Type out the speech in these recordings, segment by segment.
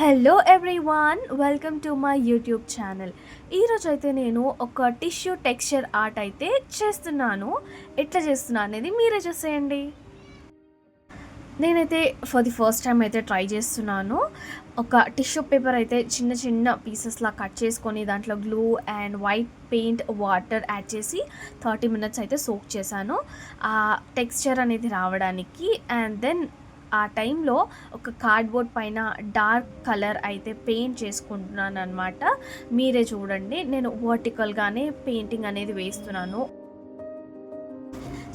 Hello everyone, welcome to my YouTube channel. ఈరోజు అయితే నేను ఒక టిష్యూ టెక్స్చర్ ఆర్ట్ అయితే చేస్తున్నాను. ఎట్లా చేస్తున్నా అనేది మీరే చూసేయండి. నేనైతే ఫర్ ది ఫస్ట్ టైం అయితే ట్రై చేస్తున్నాను. ఒక టిష్యూ పేపర్ అయితే చిన్న చిన్న పీసెస్లా కట్ చేసుకొని దాంట్లో glue and white paint water add చేసి 30 మినిట్స్ అయితే సోక్ చేశాను ఆ టెక్స్చర్ అనేది రావడానికి. అండ్ దెన్ ఆ టైంలో ఒక కార్డ్బోర్డ్ పైన డార్క్ కలర్ అయితే పెయింట్ చేసుకుంటున్నాను అనమాట. మీరే చూడండి, నేను వర్టికల్గానే పెయింటింగ్ అనేది వేస్తున్నాను.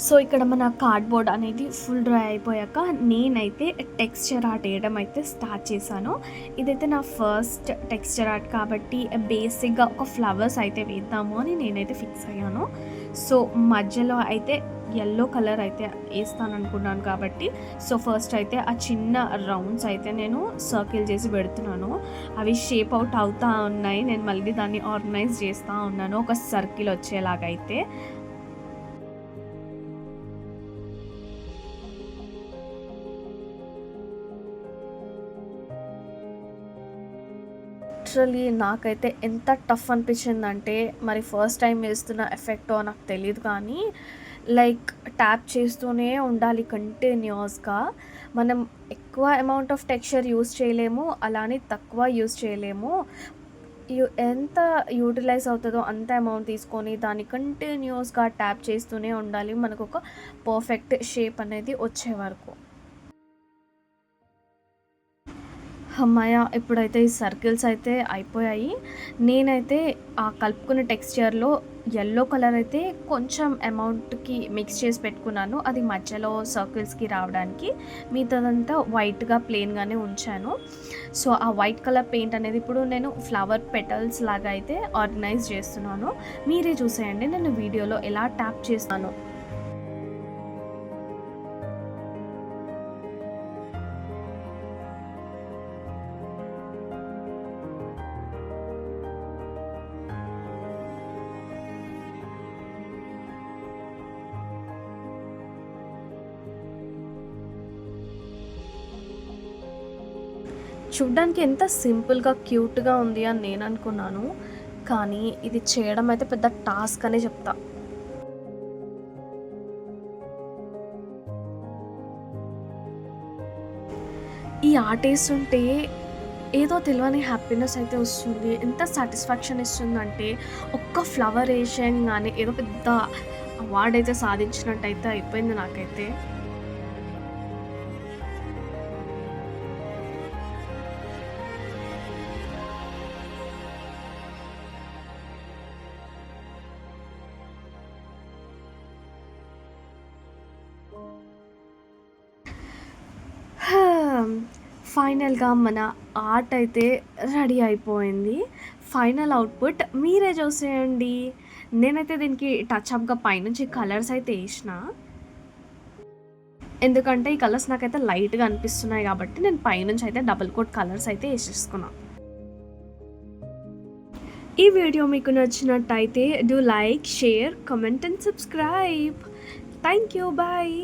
సో ఇక్కడ మన కార్డ్బోర్డ్ అనేది ఫుల్ డ్రై అయిపోయాక నేనైతే టెక్స్చర్ ఆర్ట్ వేయడం అయితే స్టార్ట్ చేశాను. ఇదైతే నా ఫస్ట్ టెక్స్చర్ ఆర్ట్ కాబట్టి బేసిక్గా ఒక ఫ్లవర్స్ అయితే వేద్దాము అని నేనైతే ఫిక్స్ అయ్యాను. సో మధ్యలో అయితే ఎల్లో కలర్ అయితే వేస్తాను అనుకున్నాను కాబట్టి సో ఫస్ట్ అయితే ఆ చిన్న రౌండ్స్ అయితే నేను సర్కిల్ చేసి పెడుతున్నాను. అవి షేప్ అవుట్ అవుతూ ఉన్నాయి. నేను మళ్ళీ దాన్ని ఆర్గనైజ్ చేస్తూ ఉన్నాను ఒక సర్కిల్ వచ్చేలాగైతే. లిటరలీ నాకైతే ఎంత టఫ్ అనిపించిందంటే, మరి ఫస్ట్ టైం వేస్తున్న ఎఫెక్టో నాకు తెలియదు కానీ లైక్ ట్యాప్ చేస్తూనే ఉండాలి కంటిన్యూస్గా. మనం ఎక్కువ అమౌంట్ ఆఫ్ టెక్స్చర్ యూస్ చేయలేము, అలానే తక్కువ యూస్ చేయలేము. ఎంత యూటిలైజ్ అవుతుందో అంత అమౌంట్ తీసుకొని దాన్ని కంటిన్యూస్గా ట్యాప్ చేస్తూనే ఉండాలి మనకు ఒక పర్ఫెక్ట్ షేప్ అనేది వచ్చే వరకు. హమ్మయ్య! ఇప్పుడైతే ఈ సర్కిల్స్ అయితే అయిపోయాయి. నేనైతే ఆ కలుపుకున్న టెక్స్చర్‌లో యెల్లో కలర్ అయితే కొంచెం అమౌంట్‌కి మిక్స్ చేసి పెట్టుకున్నాను. అది మధ్యలో సర్కిల్స్‌కి రావడానికి. మిగతాదంతా వైట్‌గా ప్లెయిన్‌గానే ఉంచాను. సో, ఆ వైట్ కలర్ పెయింట్ అనేది ఇప్పుడు నేను ఫ్లవర్ పెటల్స్ లాగా అయితే ఆర్గనైజ్ చేస్తున్నాను. మీరే చూసేయండి నేను వీడియోలో ఎలా ట్యాప్ చేస్తానో. చూడ్డానికి ఎంత సింపుల్‌గా, క్యూట్‌గా ఉంది అని నేను అనుకున్నాను. కానీ ఇది చేయడం అయితే పెద్ద టాస్క్ అనే చెప్తా. ఈ ఆర్ట్ ఏస్తుంటే ఏదో తెలవని హ్యాపీనెస్ అయితే వస్తుంది. ఎంత సాటిస్ఫాక్షన్ ఇస్తుందంటే ఒక్క ఫ్లవర్ ఏషంగానే ఏదో పెద్ద అవార్డ్ అయితే సాధించినట్టయితే అయిపోయింది నాకైతే. ఫైనల్‌గా మన ఆర్ట్ అయితే రెడీ అయిపోయింది. ఫైనల్ అవుట్‌పుట్ మీరే చూసేయండి. నేనైతే దీనికి టచ్ అప్‌గా పైనుంచి కలర్స్ అయితే ఏసిన. ఎందుకంటే ఈ కలర్స్ నాకైతే లైట్‌గా అనిపిస్తున్నాయి కాబట్టి నేను పైనుంచి అయితే డబుల్ కోట్ కలర్స్ అయితే ఏసేసుకున్నా. ఈ వీడియో మీకు నచ్చినట్టయితే do like, share, comment and subscribe. Thank you. Bye.